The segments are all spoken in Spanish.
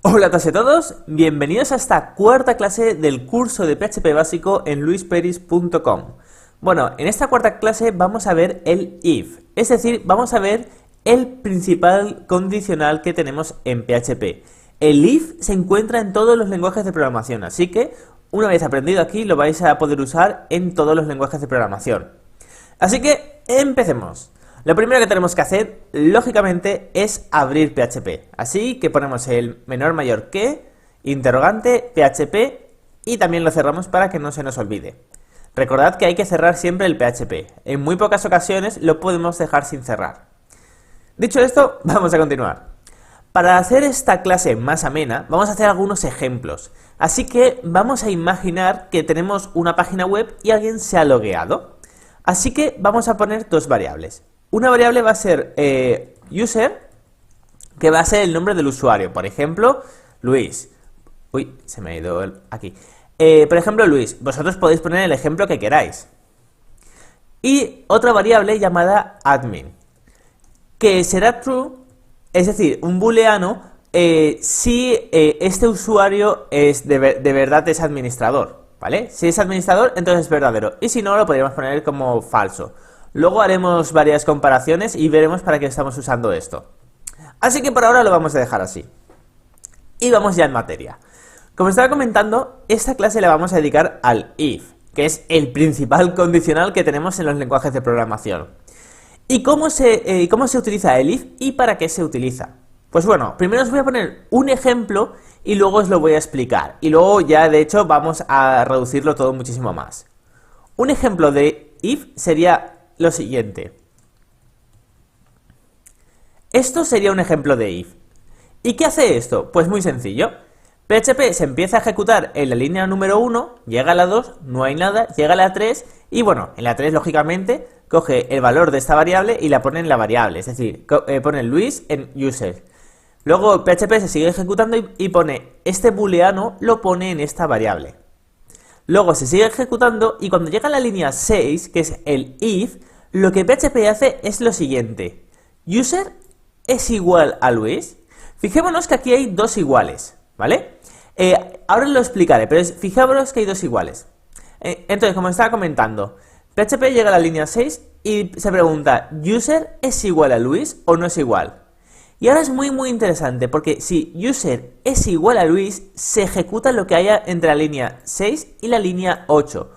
Hola a todos y a todos, bienvenidos a esta cuarta clase del curso de PHP básico en luisperis.com. Bueno, en esta cuarta clase vamos a ver el if, es decir, vamos a ver el principal condicional que tenemos en PHP. El if se encuentra en todos los lenguajes de programación, así que una vez aprendido aquí lo vais a poder usar en todos los lenguajes de programación. Así que empecemos. Lo primero que tenemos que hacer, lógicamente, es abrir PHP. Así que ponemos el menor mayor que, interrogante, PHP y también lo cerramos para que no se nos olvide. Recordad que hay que cerrar siempre el PHP. En muy pocas ocasiones lo podemos dejar sin cerrar. Dicho esto, vamos a continuar. Para hacer esta clase más amena, vamos a hacer algunos ejemplos. Así que vamos a imaginar que tenemos una página web y alguien se ha logueado. Así que vamos a poner dos variables. Una variable va a ser user, que va a ser el nombre del usuario. Por ejemplo, Luis. Uy, se me ha ido aquí. Por ejemplo, Luis. Vosotros podéis poner el ejemplo que queráis. Y otra variable llamada admin, que será true, es decir, un booleano, si este usuario es de verdad es administrador, ¿vale? Si es administrador, entonces es verdadero. Y si no, lo podríamos poner como falso. Luego haremos varias comparaciones y veremos para qué estamos usando esto. Así que por ahora lo vamos a dejar así. Y vamos ya en materia. Como estaba comentando, esta clase la vamos a dedicar al if, que es el principal condicional que tenemos en los lenguajes de programación. ¿Y cómo se utiliza el if y para qué se utiliza? Pues bueno, primero os voy a poner un ejemplo y luego os lo voy a explicar. Y luego ya de hecho vamos a reducirlo todo muchísimo más. Un ejemplo de if sería lo siguiente. Esto sería un ejemplo de if. ¿Y qué hace esto? Pues muy sencillo. PHP se empieza a ejecutar en la línea número 1, llega a la 2, no hay nada, llega a la 3 y bueno, en la 3 lógicamente coge el valor de esta variable y la pone en la variable, es decir, pone Luis en user. Luego PHP se sigue ejecutando y pone este booleano, lo pone en esta variable. Luego se sigue ejecutando y cuando llega a la línea 6, que es el if, lo que PHP hace es lo siguiente. User es igual a Luis. Fijémonos que aquí hay dos iguales, ¿vale? Ahora lo explicaré, pero fijémonos que hay dos iguales. Entonces, como estaba comentando, PHP llega a la línea 6 y se pregunta, ¿user es igual a Luis o no es igual? Y ahora es muy interesante porque si user es igual a Luis, se ejecuta lo que haya entre la línea 6 y la línea 8.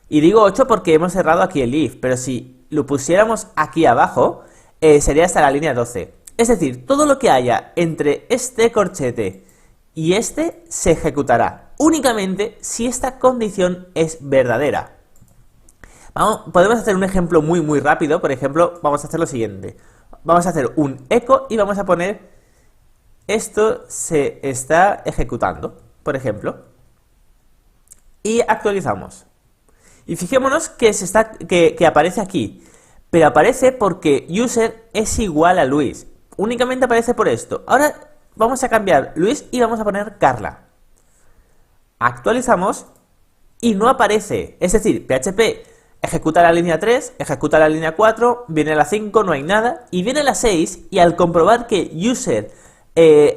Y digo 8 porque hemos cerrado aquí el if, pero si lo pusiéramos aquí abajo, sería hasta la línea 12. Es decir, todo lo que haya entre este corchete y este se ejecutará únicamente si esta condición es verdadera. Podemos hacer un ejemplo muy rápido. Por ejemplo, vamos a hacer lo siguiente. Vamos a hacer un echo y vamos a poner esto se está ejecutando, por ejemplo. Y actualizamos. Y fijémonos que aparece aquí. Pero aparece porque user es igual a Luis. Únicamente aparece por esto. Ahora vamos a cambiar Luis y vamos a poner Carla. Actualizamos y no aparece. Es decir, PHP ejecuta la línea 3, ejecuta la línea 4, viene a la 5, no hay nada, y viene a la 6, y al comprobar que user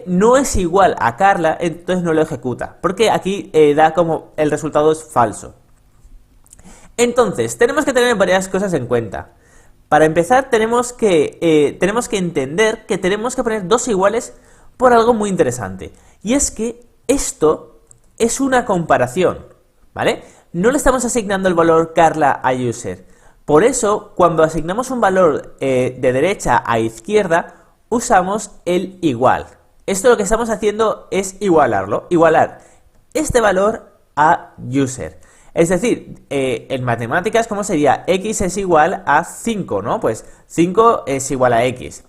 no es igual a Carla, entonces no lo ejecuta, porque aquí da como el resultado es falso. Entonces, tenemos que tener varias cosas en cuenta. Para empezar, tenemos que entender que tenemos que poner dos iguales por algo muy interesante, y es que esto es una comparación, ¿vale? No le estamos asignando el valor Carla a user. Por eso, cuando asignamos un valor de derecha a izquierda, usamos el igual. Esto lo que estamos haciendo es igualar este valor a user. Es decir, en matemáticas, ¿cómo sería? X es igual a 5, ¿no? Pues 5 es igual a X.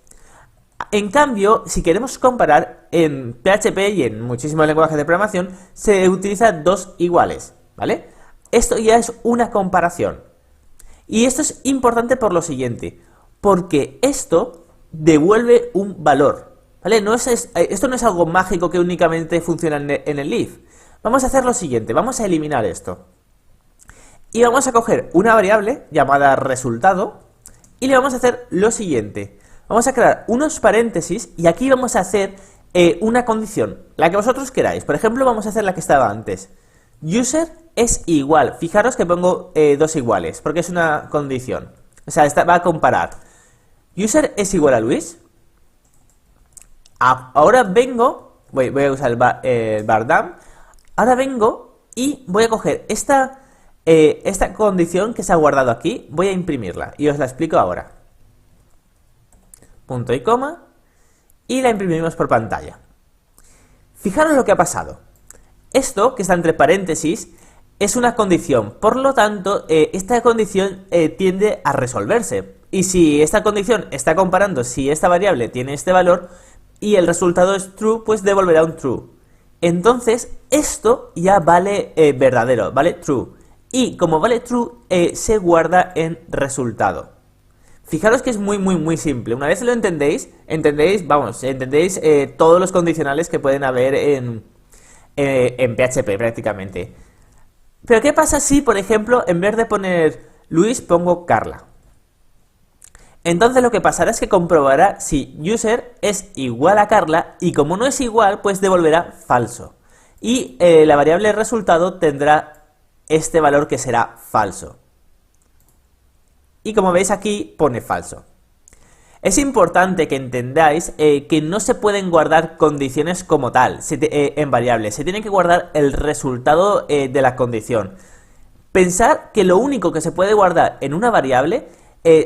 En cambio, si queremos comparar, en PHP y en muchísimos lenguajes de programación, se utilizan dos iguales, ¿vale? Esto ya es una comparación. Y esto es importante por lo siguiente, porque esto devuelve un valor, ¿vale? Esto no es algo mágico que únicamente funciona en el if. Vamos a hacer lo siguiente, vamos a eliminar esto. Y vamos a coger una variable llamada resultado y le vamos a hacer lo siguiente. Vamos a crear unos paréntesis y aquí vamos a hacer una condición, la que vosotros queráis. Por ejemplo, vamos a hacer la que estaba antes. User es igual. Fijaros que pongo dos iguales, porque es una condición. O sea, esta va a comparar. User es igual a Luis. Ahora vengo, voy a usar el bar_dam. Ahora vengo y voy a coger esta condición que se ha guardado aquí, voy a imprimirla y os la explico ahora. Punto y coma, y la imprimimos por pantalla. Fijaros lo que ha pasado. Esto, que está entre paréntesis, es una condición, por lo tanto, esta condición tiende a resolverse. Y si esta condición está comparando si esta variable tiene este valor y el resultado es true, pues devolverá un true. Entonces, esto ya vale verdadero, vale true. Y como vale true, se guarda en resultado. Fijaros que es muy simple. Una vez lo entendéis, entendéis todos los condicionales que pueden haber en PHP prácticamente. Pero ¿qué pasa si, por ejemplo, en vez de poner Luis, pongo Carla? Entonces lo que pasará es que comprobará si user es igual a Carla y como no es igual, pues devolverá falso. Y la variable resultado tendrá este valor que será falso. Y como veis aquí pone falso. Es importante que entendáis que no se pueden guardar condiciones como tal en variables. Se tiene que guardar el resultado de la condición. Pensad que lo único que se puede guardar en una variable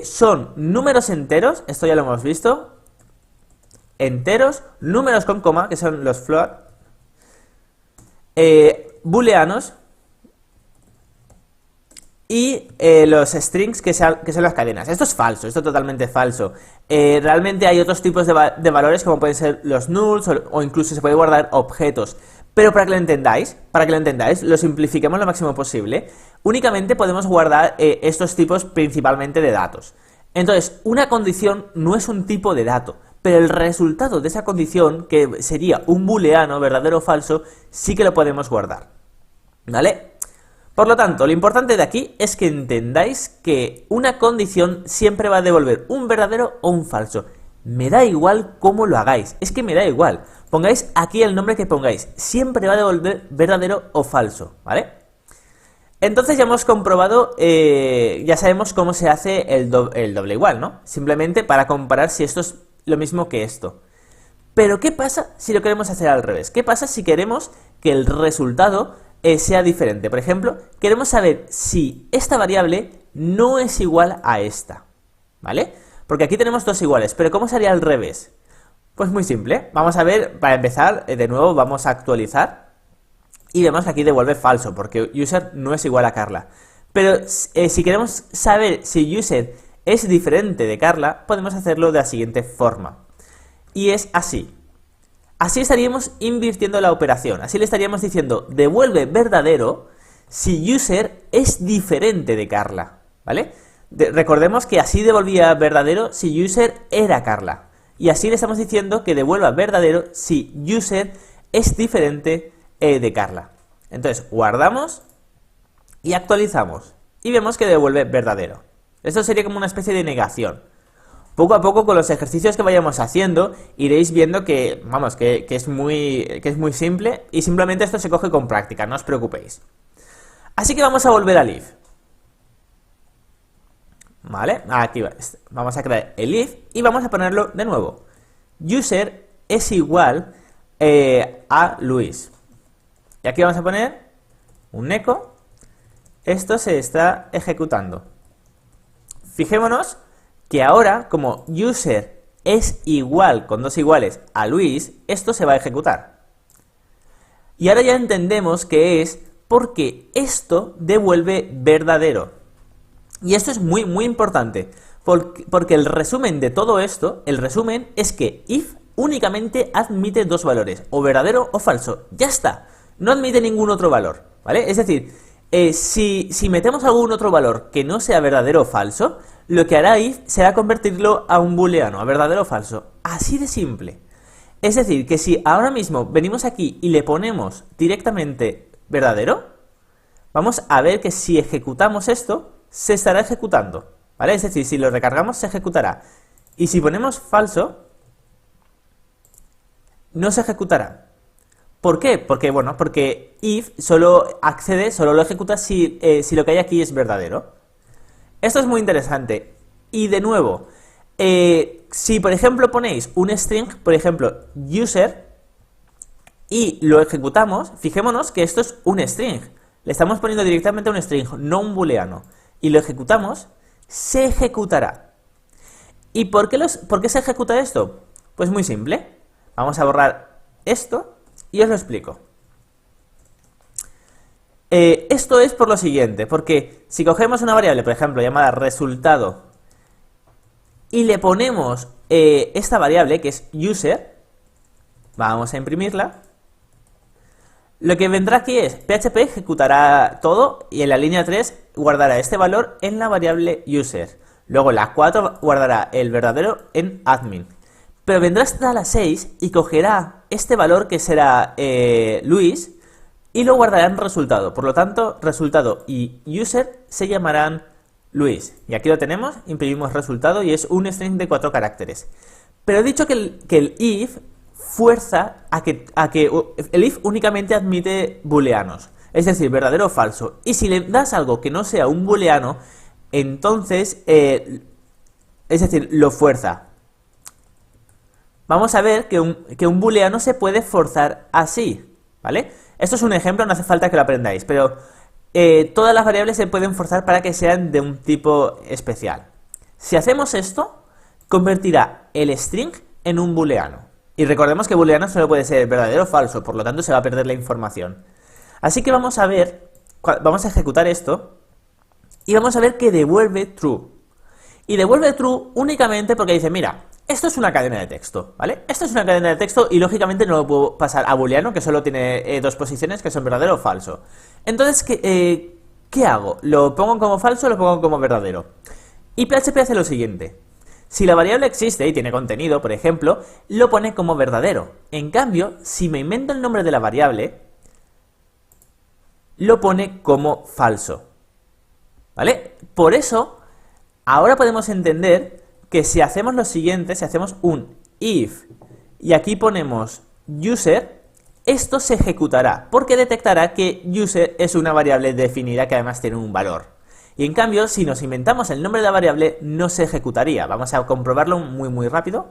son números enteros, esto ya lo hemos visto, enteros, números con coma, que son los float, booleanos, y los strings, que son las cadenas. Esto es falso, esto es totalmente falso. Realmente hay otros tipos de valores, como pueden ser los nulls, o incluso se puede guardar objetos. Pero para que lo entendáis, lo simplifiquemos lo máximo posible. Únicamente podemos guardar estos tipos principalmente de datos. Entonces, una condición no es un tipo de dato, pero el resultado de esa condición, que sería un booleano, verdadero o falso, sí que lo podemos guardar. ¿Vale? Por lo tanto, lo importante de aquí es que entendáis que una condición siempre va a devolver un verdadero o un falso. Me da igual cómo lo hagáis, es que me da igual. Pongáis aquí el nombre que pongáis, siempre va a devolver verdadero o falso, ¿vale? Entonces ya hemos comprobado, ya sabemos cómo se hace el doble igual, ¿no? Simplemente para comparar si esto es lo mismo que esto. Pero ¿qué pasa si lo queremos hacer al revés? ¿Qué pasa si queremos que el resultado sea diferente? Por ejemplo, queremos saber si esta variable no es igual a esta, ¿vale? Porque aquí tenemos dos iguales, pero ¿cómo sería al revés? Pues muy simple. Vamos a ver, para empezar, de nuevo vamos a actualizar y vemos que aquí devuelve falso, porque user no es igual a Carla. Pero si queremos saber si user es diferente de Carla, podemos hacerlo de la siguiente forma. Y es así. Así estaríamos invirtiendo la operación. Así le estaríamos diciendo, devuelve verdadero si user es diferente de Carla, ¿vale? Recordemos que así devolvía verdadero si user era Carla. Y así le estamos diciendo que devuelva verdadero si user es diferente de Carla. Entonces, guardamos y actualizamos. Y vemos que devuelve verdadero. Esto sería como una especie de negación. Poco a poco, con los ejercicios que vayamos haciendo, iréis viendo que, vamos, que es muy simple, y simplemente esto se coge con práctica, no os preocupéis. Así que vamos a volver al if. ¿Vale? Aquí vamos a crear el if y vamos a ponerlo de nuevo. User es igual a Luis. Y aquí vamos a poner un echo. Esto se está ejecutando. Fijémonos que ahora, como user es igual, con dos iguales, a Luis, esto se va a ejecutar. Y ahora ya entendemos que es porque esto devuelve verdadero. Y esto es muy importante, porque el resumen de todo esto, el resumen es que if únicamente admite dos valores, o verdadero o falso. Ya está, no admite ningún otro valor, ¿vale? Es decir, si metemos algún otro valor que no sea verdadero o falso, lo que hará if será convertirlo a un booleano, a verdadero o falso. Así de simple. Es decir, que si ahora mismo venimos aquí y le ponemos directamente verdadero, vamos a ver que si ejecutamos esto, se estará ejecutando, ¿vale? Es decir, si lo recargamos, se ejecutará. Y si ponemos falso, no se ejecutará. ¿Por qué? Porque, bueno, porque if solo accede, solo lo ejecuta si lo que hay aquí es verdadero. Esto es muy interesante. Y de nuevo, si por ejemplo ponéis un string, por ejemplo, user, y lo ejecutamos, fijémonos que esto es un string. Le estamos poniendo directamente un string, no un booleano. Y lo ejecutamos, se ejecutará. ¿Y por qué se ejecuta esto? Pues muy simple. Vamos a borrar esto y os lo explico. Esto es por lo siguiente, porque si cogemos una variable, por ejemplo, llamada resultado, y le ponemos esta variable, que es user, vamos a imprimirla, lo que vendrá aquí es, PHP ejecutará todo y en la línea 3 guardará este valor en la variable user. Luego la 4 guardará el verdadero en admin. Pero vendrá hasta la 6 y cogerá este valor que será Luis y lo guardará en resultado. Por lo tanto, resultado y user se llamarán Luis. Y aquí lo tenemos, imprimimos resultado y es un string de 4 caracteres. Pero he dicho que el if fuerza a que el if únicamente admite booleanos, es decir, verdadero o falso. Y si le das algo que no sea un booleano, entonces, es decir, lo fuerza. Vamos a ver que un booleano se puede forzar así, ¿vale? Esto es un ejemplo, no hace falta que lo aprendáis, pero todas las variables se pueden forzar para que sean de un tipo especial. Si hacemos esto, convertirá el string en un booleano. Y recordemos que booleano solo puede ser verdadero o falso, por lo tanto se va a perder la información. Así que vamos a ver, vamos a ejecutar esto y vamos a ver que devuelve true. Y devuelve true únicamente porque dice, mira, esto es una cadena de texto, ¿vale? Esto es una cadena de texto y lógicamente no lo puedo pasar a booleano, que solo tiene dos posiciones que son verdadero o falso. Entonces, ¿qué hago? ¿Lo pongo como falso o lo pongo como verdadero? Y PHP hace lo siguiente. Si la variable existe y tiene contenido, por ejemplo, lo pone como verdadero. En cambio, si me invento el nombre de la variable, lo pone como falso. ¿Vale? Por eso, ahora podemos entender que si hacemos lo siguiente, si hacemos un if y aquí ponemos user, esto se ejecutará porque detectará que user es una variable definida que además tiene un valor. Y en cambio, si nos inventamos el nombre de la variable, no se ejecutaría. Vamos a comprobarlo muy rápido.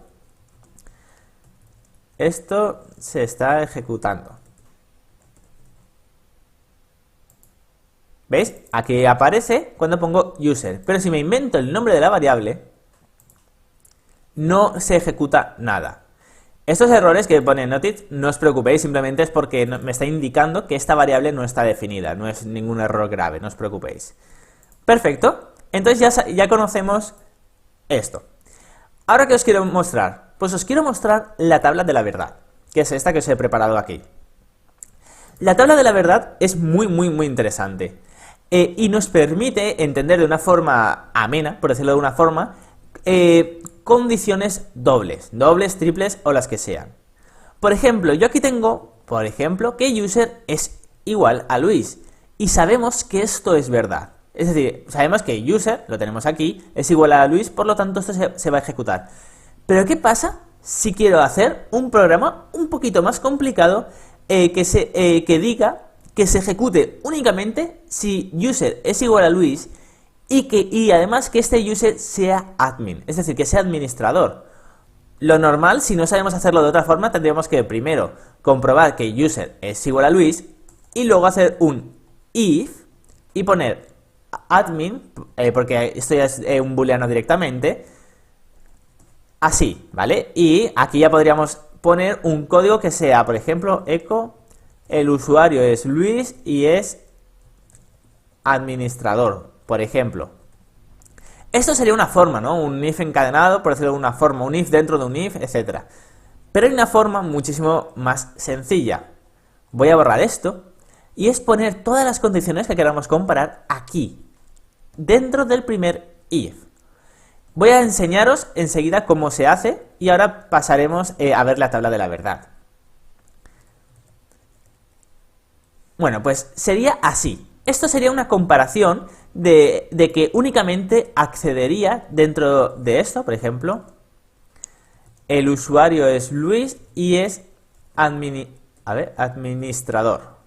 Esto se está ejecutando. ¿Veis? Aquí aparece cuando pongo user. Pero si me invento el nombre de la variable, no se ejecuta nada. Estos errores que pone Noted, no os preocupéis, simplemente es porque me está indicando que esta variable no está definida. No es ningún error grave, no os preocupéis. Perfecto, entonces ya conocemos esto. Ahora, ¿qué os quiero mostrar? Pues os quiero mostrar la tabla de la verdad, que es esta que os he preparado aquí. La tabla de la verdad es muy interesante y nos permite entender de una forma amena, por decirlo de una forma, condiciones dobles, triples o las que sean. Por ejemplo, yo aquí tengo, que user es igual a Luis y sabemos que esto es verdad. Es decir, sabemos que user, lo tenemos aquí, es igual a Luis, por lo tanto esto se va a ejecutar. Pero ¿qué pasa si quiero hacer un programa un poquito más complicado que diga que se ejecute únicamente si user es igual a Luis y además que este user sea admin, es decir, que sea administrador? Lo normal, si no sabemos hacerlo de otra forma, tendríamos que primero comprobar que user es igual a Luis y luego hacer un if y poner admin, porque esto ya es un booleano directamente, así, ¿vale? Y aquí ya podríamos poner un código que sea, por ejemplo, echo, el usuario es Luis y es administrador, por ejemplo. Esto sería una forma, ¿no? Un if encadenado, por decirlo de alguna forma, un if dentro de un if, etc. Pero hay una forma muchísimo más sencilla. Voy a borrar esto. Y es poner todas las condiciones que queramos comparar aquí, dentro del primer if. Voy a enseñaros enseguida cómo se hace y ahora pasaremos a ver la tabla de la verdad. Bueno, pues sería así. Esto sería una comparación de que únicamente accedería dentro de esto, por ejemplo, el usuario es Luis y es administrador.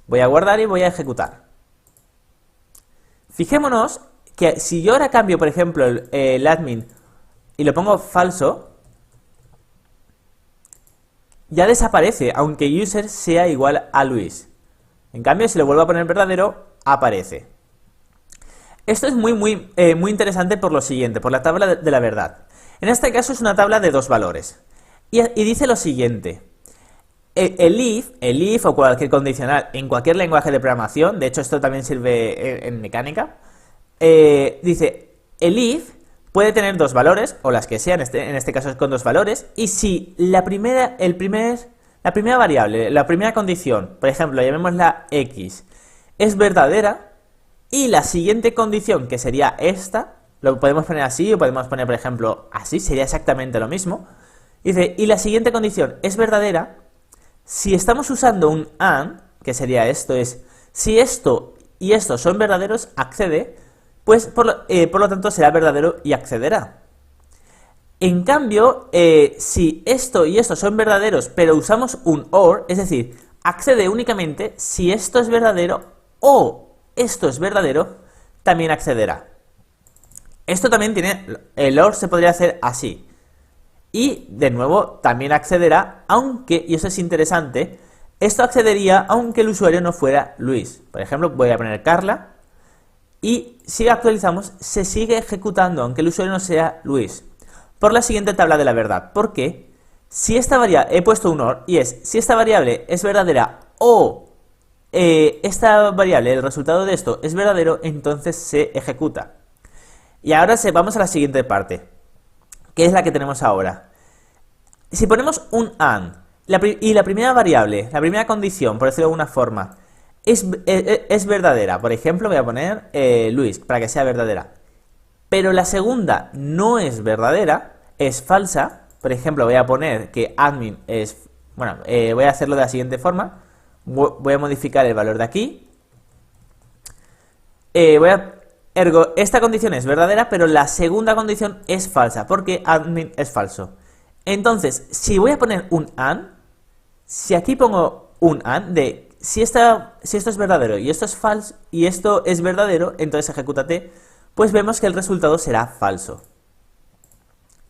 Voy a guardar y voy a ejecutar. Fijémonos que si yo ahora cambio, por ejemplo, el admin y lo pongo falso, ya desaparece, aunque user sea igual a Luis. En cambio, si lo vuelvo a poner verdadero, aparece. Esto es muy interesante por lo siguiente, por la tabla de la verdad. En este caso es una tabla de dos valores. Y dice lo siguiente. El if o cualquier condicional en cualquier lenguaje de programación, de hecho esto también sirve en mecánica, dice, el if puede tener dos valores, o las que sean, en este caso es con dos valores, y si la primera variable, la primera condición, por ejemplo, llamémosla x, es verdadera, y la siguiente condición, que sería esta, lo podemos poner así, o podemos poner, por ejemplo, así, sería exactamente lo mismo, dice, y la siguiente condición es verdadera, si estamos usando un AND, que sería esto, es, si esto y esto son verdaderos, accede, pues por lo tanto será verdadero y accederá. En cambio, si esto y esto son verdaderos, pero usamos un OR, es decir, accede únicamente si esto es verdadero o esto es verdadero, también accederá. Esto también tiene, el OR se podría hacer así. Y, de nuevo, también accederá, aunque, y eso es interesante, esto accedería aunque el usuario no fuera Luis. Por ejemplo, voy a poner Carla, y si actualizamos, se sigue ejecutando, aunque el usuario no sea Luis. Por la siguiente tabla de la verdad. ¿Por qué? Si esta variable, he puesto un OR, y es, si esta variable es verdadera o esta variable, el resultado de esto, es verdadero, entonces se ejecuta. Y ahora vamos a la siguiente parte, que es la que tenemos ahora. Si ponemos un AND y la primera variable, la primera condición, por decirlo de alguna forma, es verdadera, por ejemplo voy a poner Luis, para que sea verdadera, pero la segunda no es verdadera, es falsa, por ejemplo voy a poner que admin es, bueno, voy a hacerlo de la siguiente forma, voy a modificar el valor de aquí, ergo, esta condición es verdadera, pero la segunda condición es falsa, porque admin es falso. Entonces, si voy a poner un AND, si aquí pongo un AND de si esto es verdadero y esto es falso y esto es verdadero, entonces ejecútate, pues vemos que el resultado será falso.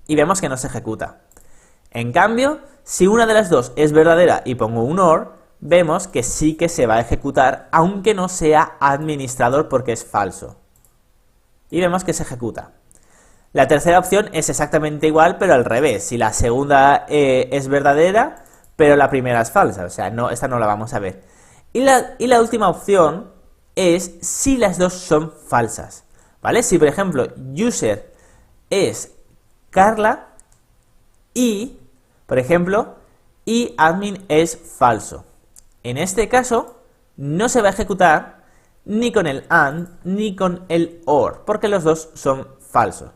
Y vemos que no se ejecuta. En cambio, si una de las dos es verdadera y pongo un OR, vemos que sí que se va a ejecutar, aunque no sea administrador porque es falso. Y vemos que se ejecuta. La tercera opción es exactamente igual, pero al revés. Si la segunda es verdadera, pero la primera es falsa. O sea, no, esta no la vamos a ver. Y la última opción es si las dos son falsas. ¿Vale? Si, por ejemplo, user es Carla y, por ejemplo, y admin es falso. En este caso, no se va a ejecutar ni con el AND ni con el OR, porque los dos son falsos.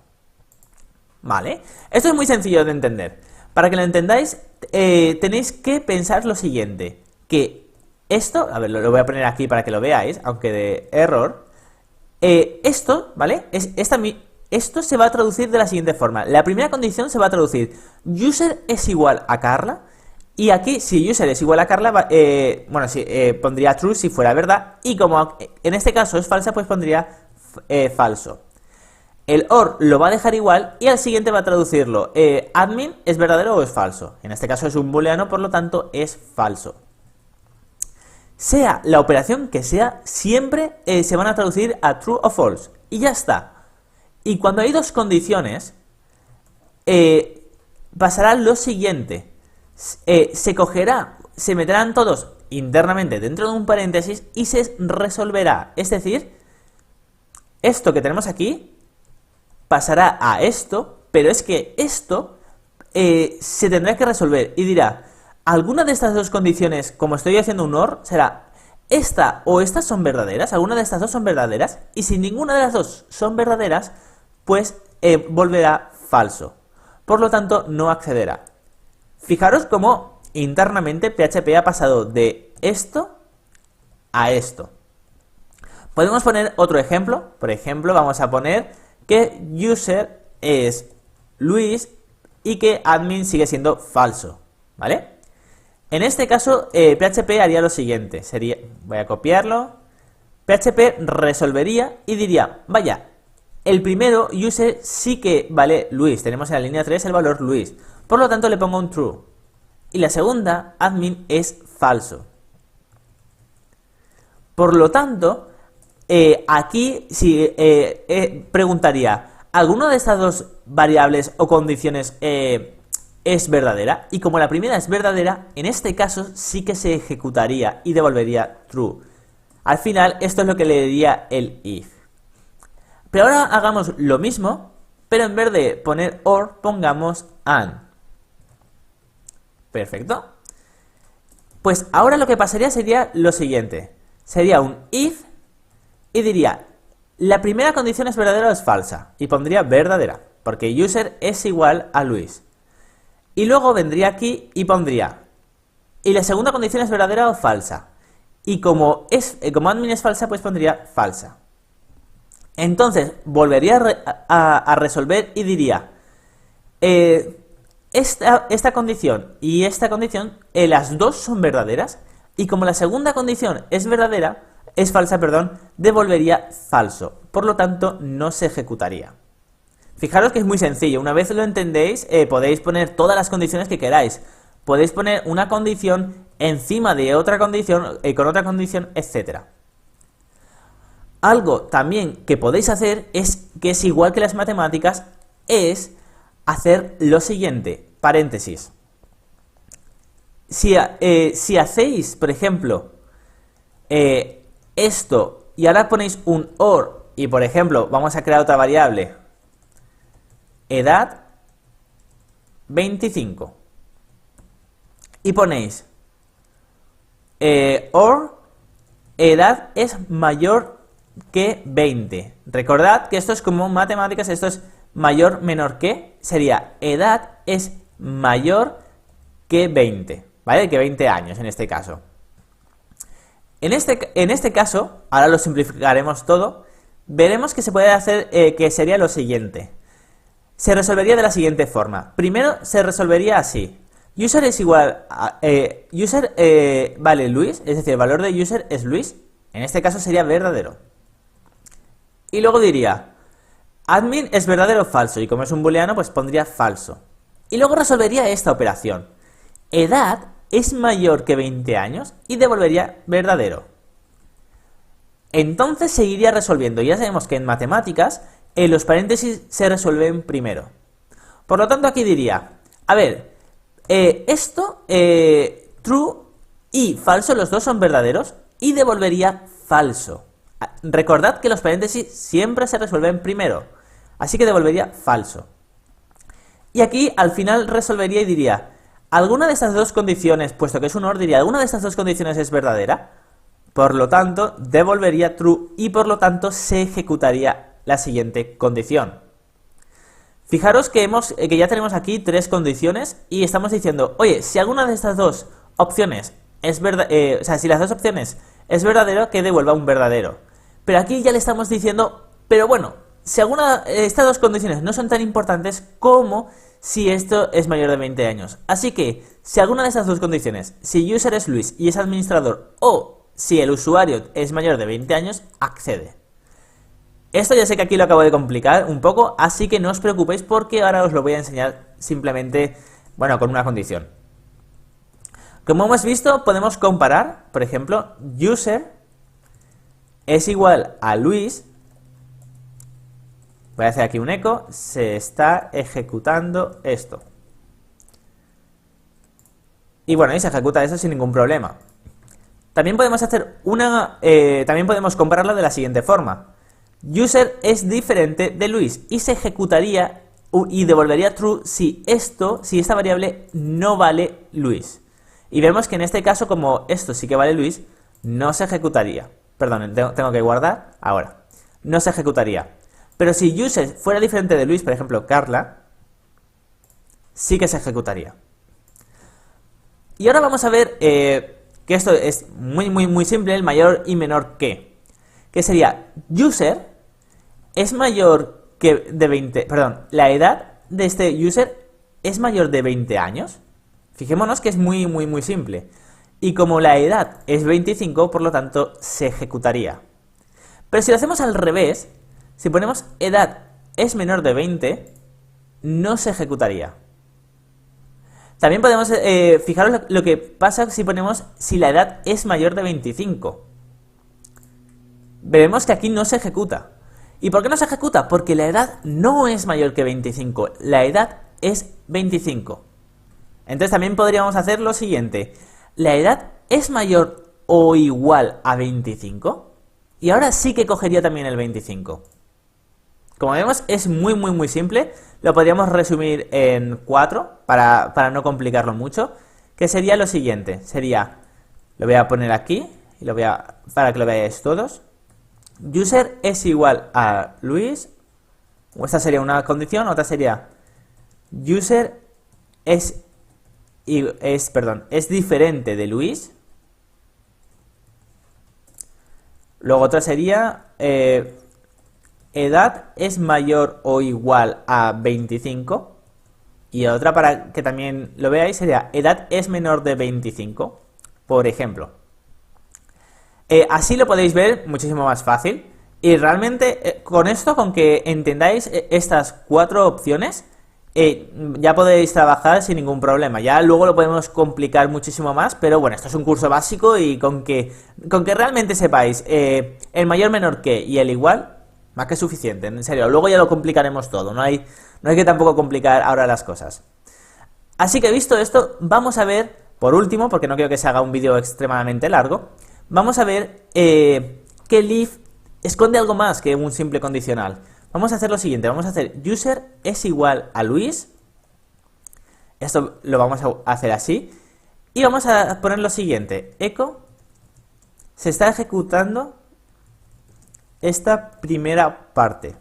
¿Vale? Esto es muy sencillo de entender. Para que lo entendáis, tenéis que pensar lo siguiente, que esto, a ver, lo voy a poner aquí para que lo veáis, aunque de error, esto, ¿vale? Esto se va a traducir de la siguiente forma. La primera condición se va a traducir, user es igual a Carla, y aquí, si user es igual a Carla, pondría true si fuera verdad, y como en este caso es falsa, pues pondría falso. El OR lo va a dejar igual y al siguiente va a traducirlo. Admin es verdadero o es falso. En este caso es un booleano, por lo tanto es falso. Sea la operación que sea, siempre se van a traducir a true o false. Y ya está. Y cuando hay dos condiciones, pasará lo siguiente. Se meterán todos internamente dentro de un paréntesis y se resolverá. Es decir, esto que tenemos aquí pasará a esto, pero es que esto se tendrá que resolver y dirá, alguna de estas dos condiciones, como estoy haciendo un OR, será esta o estas son verdaderas, alguna de estas dos son verdaderas, y si ninguna de las dos son verdaderas, pues volverá falso. Por lo tanto, no accederá. Fijaros cómo internamente PHP ha pasado de esto a esto. Podemos poner otro ejemplo. Por ejemplo, vamos a poner que user es Luis y que admin sigue siendo falso, ¿vale? En este caso, PHP haría lo siguiente. Voy a copiarlo. PHP resolvería y diría, vaya, el primero, user, sí que vale Luis. Tenemos en la línea 3 el valor Luis. Por lo tanto, le pongo un true. Y la segunda, admin, es falso. Por lo tanto, aquí si preguntaría, ¿alguna de estas dos variables o condiciones es verdadera? Y como la primera es verdadera, en este caso sí que se ejecutaría y devolvería true. Al final, esto es lo que le diría el if. Pero ahora hagamos lo mismo, pero en vez de poner or, pongamos and. Perfecto. Pues ahora lo que pasaría sería lo siguiente. Sería un if y diría, la primera condición es verdadera o es falsa. Y pondría verdadera, porque user es igual a Luis. Y luego vendría aquí y pondría, y la segunda condición es verdadera o falsa. Y como admin es falsa, pues pondría falsa. Entonces, volvería a resolver y diría, esta condición y esta condición, las dos son verdaderas. Y como la segunda condición es falsa, devolvería falso. Por lo tanto, no se ejecutaría. Fijaros que es muy sencillo. Una vez lo entendéis, podéis poner todas las condiciones que queráis. Podéis poner una condición encima de otra condición, con otra condición, etc. Algo también que podéis hacer que es igual que las matemáticas, es hacer lo siguiente, paréntesis. Si hacéis, por ejemplo, esto y ahora ponéis un or y, por ejemplo, vamos a crear otra variable, edad 25, y ponéis or edad es mayor que 20. Recordad que esto es como matemáticas, esto es mayor menor que, sería edad es mayor que 20, ¿vale? Que 20 años en este caso. En este caso, ahora lo simplificaremos todo, veremos que se puede hacer, que sería lo siguiente. Se resolvería de la siguiente forma. Primero se resolvería así. User es igual a... vale Luis, es decir, el valor de user es Luis. En este caso sería verdadero. Y luego diría, admin es verdadero o falso. Y como es un booleano, pues pondría falso. Y luego resolvería esta operación. Edad es mayor que 20 años y devolvería verdadero. Entonces seguiría resolviendo. Ya sabemos que en matemáticas los paréntesis se resuelven primero. Por lo tanto aquí diría, a ver, true y falso, los dos son verdaderos y devolvería falso. Recordad que los paréntesis siempre se resuelven primero, así que devolvería falso. Y aquí al final resolvería y diría, ¿alguna de estas dos condiciones, puesto que es un or, diría, ¿alguna de estas dos condiciones es verdadera? Por lo tanto, devolvería true y por lo tanto se ejecutaría la siguiente condición. Fijaros que ya tenemos aquí tres condiciones y estamos diciendo, oye, si alguna de estas dos opciones es verdad, si las dos opciones es verdadero, que devuelva un verdadero. Pero aquí ya le estamos diciendo, pero bueno, si estas dos condiciones no son tan importantes como si esto es mayor de 20 años. Así que, si alguna de estas dos condiciones, si user es Luis y es administrador, o si el usuario es mayor de 20 años, accede. Esto ya sé que aquí lo acabo de complicar un poco, así que no os preocupéis porque ahora os lo voy a enseñar simplemente, bueno, con una condición. Como hemos visto, podemos comparar, por ejemplo, user es igual a Luis. Voy a hacer aquí un eco, se está ejecutando esto. Y bueno, y se ejecuta eso sin ningún problema. También podemos hacer también podemos compararlo de la siguiente forma. User es diferente de Luis y se ejecutaría y devolvería true si esta variable no vale Luis. Y vemos que en este caso, como esto sí que vale Luis, no se ejecutaría. Perdón, tengo que guardar ahora. No se ejecutaría. Pero si user fuera diferente de Luis, por ejemplo, Carla, sí que se ejecutaría. Y ahora vamos a ver que esto es muy simple, el mayor y menor que sería user es mayor que de 20, perdón, la edad de este user es mayor de 20 años. Fijémonos que es muy simple. Y como la edad es 25, por lo tanto, se ejecutaría. Pero si lo hacemos al revés, si ponemos edad es menor de 20, no se ejecutaría. También podemos, fijaros lo que pasa si ponemos si la edad es mayor de 25. Veremos que aquí no se ejecuta. ¿Y por qué no se ejecuta? Porque la edad no es mayor que 25. La edad es 25. Entonces también podríamos hacer lo siguiente. La edad es mayor o igual a 25. Y ahora sí que cogería también el 25. Como vemos, es muy simple. Lo podríamos resumir en 4 para no complicarlo mucho. Que sería lo siguiente. Sería, lo voy a poner aquí y para que lo veáis todos. User es igual a Luis. Esta sería una condición. Otra sería user es diferente de Luis. Luego otra sería edad es mayor o igual a 25. Y otra para que también lo veáis sería edad es menor de 25, por ejemplo. Así lo podéis ver muchísimo más fácil. Y realmente con esto, con que entendáis estas 4 opciones, ya podéis trabajar sin ningún problema. Ya luego lo podemos complicar muchísimo más, pero bueno, esto es un curso básico y con que realmente sepáis el mayor, menor que y el igual, más que suficiente, en serio. Luego ya lo complicaremos todo, no hay que tampoco complicar ahora las cosas. Así que visto esto, vamos a ver, por último, porque no quiero que se haga un vídeo extremadamente largo, vamos a ver que el if esconde algo más que un simple condicional. Vamos a hacer lo siguiente, vamos a hacer user es igual a Luis. Esto lo vamos a hacer así. Y vamos a poner lo siguiente, echo se está ejecutando esta primera parte.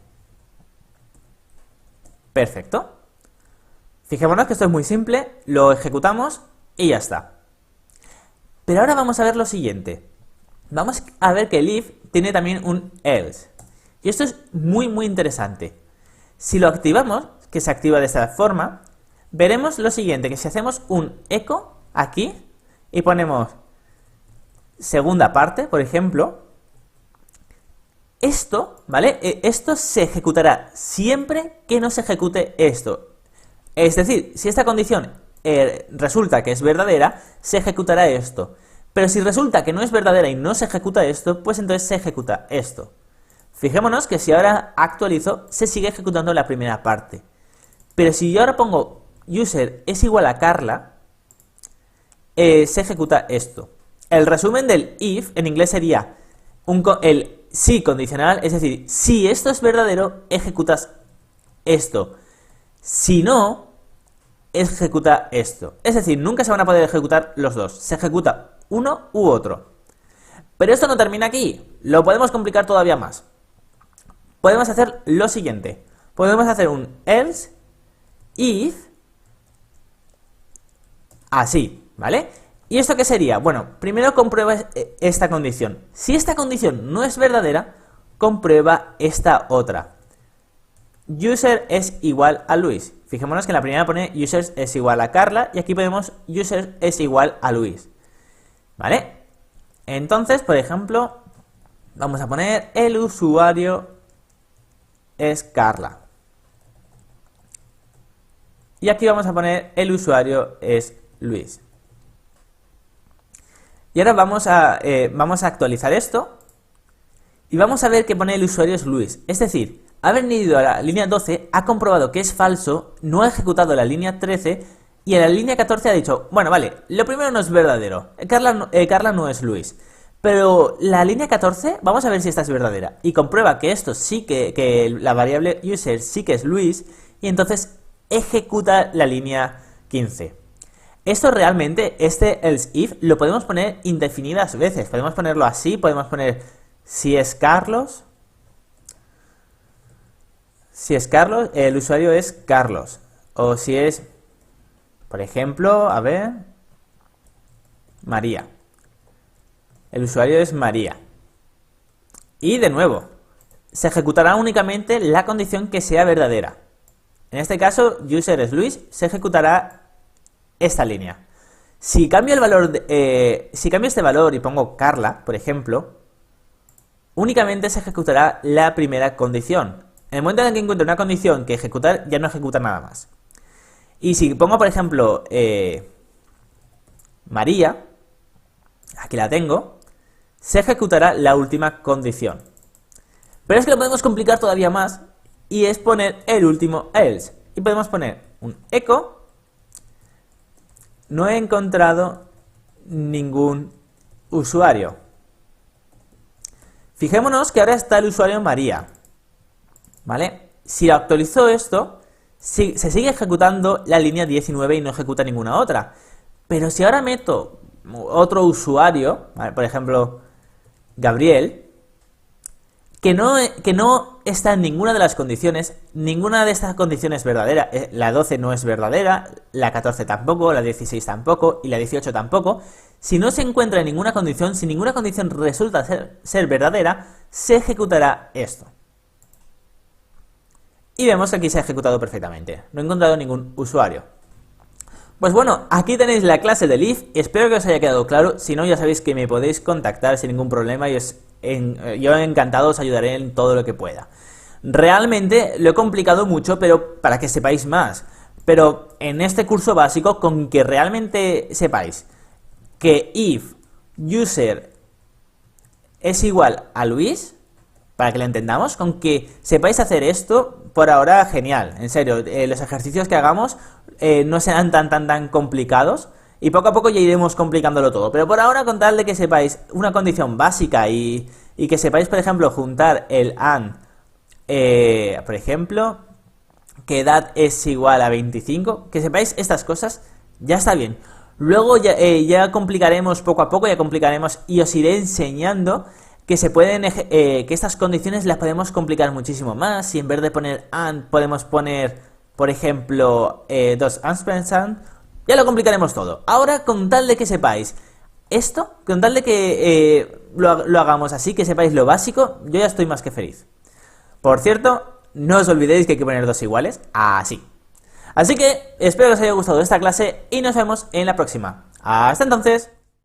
Perfecto. Fijémonos que esto es muy simple, lo ejecutamos y ya está. Pero ahora vamos a ver lo siguiente. Vamos a ver que el if tiene también un else. Y esto es muy interesante. Si lo activamos, que se activa de esta forma, veremos lo siguiente, que si hacemos un echo aquí y ponemos segunda parte, por ejemplo, esto, ¿vale? Esto se ejecutará siempre que no se ejecute esto. Es decir, si esta condición resulta que es verdadera, se ejecutará esto. Pero si resulta que no es verdadera y no se ejecuta esto, pues entonces se ejecuta esto. Fijémonos que si ahora actualizo, se sigue ejecutando la primera parte. Pero si yo ahora pongo user es igual a Carla, se ejecuta esto. El resumen del if en inglés sería el si condicional, es decir, si esto es verdadero, ejecutas esto. Si no, ejecuta esto. Es decir, nunca se van a poder ejecutar los dos. Se ejecuta uno u otro. Pero esto no termina aquí. Lo podemos complicar todavía más. Podemos hacer lo siguiente. Podemos hacer un else if así, ¿vale? ¿Y esto qué sería? Bueno, primero comprueba esta condición. Si esta condición no es verdadera, comprueba esta otra. User es igual a Luis. Fijémonos que en la primera pone user es igual a Carla y aquí ponemos user es igual a Luis. ¿Vale? Entonces, por ejemplo, vamos a poner el usuario es Carla. Y aquí vamos a poner el usuario es Luis. Y ahora vamos a actualizar esto y vamos a ver que pone el usuario es Luis. Es decir, ha venido a la línea 12, ha comprobado que es falso, no ha ejecutado la línea 13 y en la línea 14 ha dicho, bueno, vale, lo primero no es verdadero, Carla no es Luis. Pero la línea 14, vamos a ver si esta es verdadera. Y comprueba que esto sí que la variable user sí que es Luis y entonces ejecuta la línea 15. Esto realmente, este else if, lo podemos poner indefinidas veces. Podemos ponerlo así, podemos poner si es Carlos. Si es Carlos, el usuario es Carlos. O si es, por ejemplo, a ver, María. El usuario es María. Y de nuevo, se ejecutará únicamente la condición que sea verdadera. En este caso, user es Luis, se ejecutará esta línea. Si cambio el valor, si cambio este valor y pongo Carla, por ejemplo, únicamente se ejecutará la primera condición. En el momento en el que encuentre una condición que ejecutar, ya no ejecuta nada más. Y si pongo, por ejemplo, María, aquí la tengo, se ejecutará la última condición. Pero es que lo podemos complicar todavía más y es poner el último else. Y podemos poner un echo, no he encontrado ningún usuario. Fijémonos que ahora está el usuario María, ¿vale? Si actualizo esto, se sigue ejecutando la línea 19 y no ejecuta ninguna otra. Pero si ahora meto otro usuario, ¿vale? Por ejemplo, Gabriel, que no está en ninguna de las condiciones, ninguna de estas condiciones es verdadera. La 12 no es verdadera, la 14 tampoco, la 16 tampoco y la 18 tampoco. Si no se encuentra en ninguna condición, si ninguna condición resulta ser verdadera, se ejecutará esto. Y vemos que aquí se ha ejecutado perfectamente. No he encontrado ningún usuario. Pues bueno, aquí tenéis la clase del if. Espero que os haya quedado claro. Si no, ya sabéis que me podéis contactar sin ningún problema y yo encantado os ayudaré en todo lo que pueda. Realmente lo he complicado mucho, pero para que sepáis más. Pero en este curso básico, con que realmente sepáis que if user es igual a Luis, para que lo entendamos, con que sepáis hacer esto, por ahora genial, en serio, los ejercicios que hagamos no serán tan complicados y poco a poco ya iremos complicándolo todo, pero por ahora con tal de que sepáis una condición básica y que sepáis, por ejemplo, juntar el AND, por ejemplo, que edad es igual a 25, que sepáis estas cosas, ya está bien. Luego ya complicaremos poco a poco, ya complicaremos y os iré enseñando que se pueden que estas condiciones las podemos complicar muchísimo más. Si en vez de poner AND podemos poner, por ejemplo, dos ampersand, ya lo complicaremos todo. Ahora, con tal de que sepáis esto, con tal de que lo hagamos así, que sepáis lo básico, yo ya estoy más que feliz. Por cierto, no os olvidéis que hay que poner dos iguales, así. Así que espero que os haya gustado esta clase y nos vemos en la próxima. Hasta entonces.